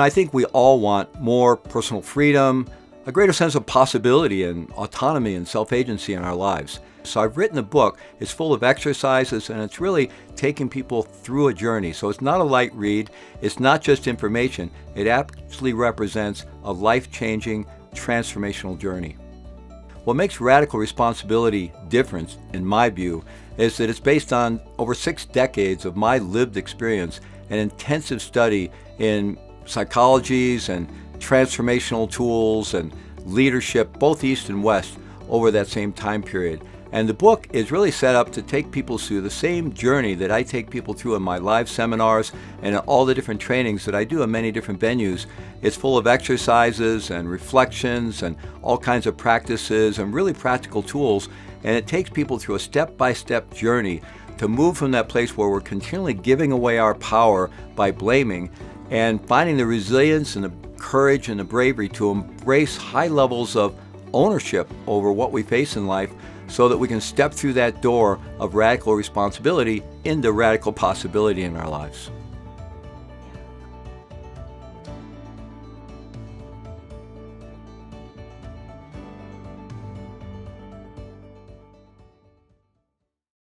I think we all want more personal freedom, a greater sense of possibility and autonomy and self-agency in our lives. So I've written a book. It's full of exercises, and it's really taking people through a journey. So it's not a light read. It's not just information. It actually represents a life-changing, transformational journey. What makes radical responsibility different, in my view, is that it's based on over 6 decades of my lived experience and intensive study in psychologies and transformational tools and leadership, both East and West, over that same time period. And the book is really set up to take people through the same journey that I take people through in my live seminars and in all the different trainings that I do in many different venues. It's full of exercises and reflections and all kinds of practices and really practical tools. And it takes people through a step-by-step journey to move from that place where we're continually giving away our power by blaming and finding the resilience and the courage and the bravery to embrace high levels of ownership over what we face in life, so that we can step through that door of radical responsibility into radical possibility in our lives.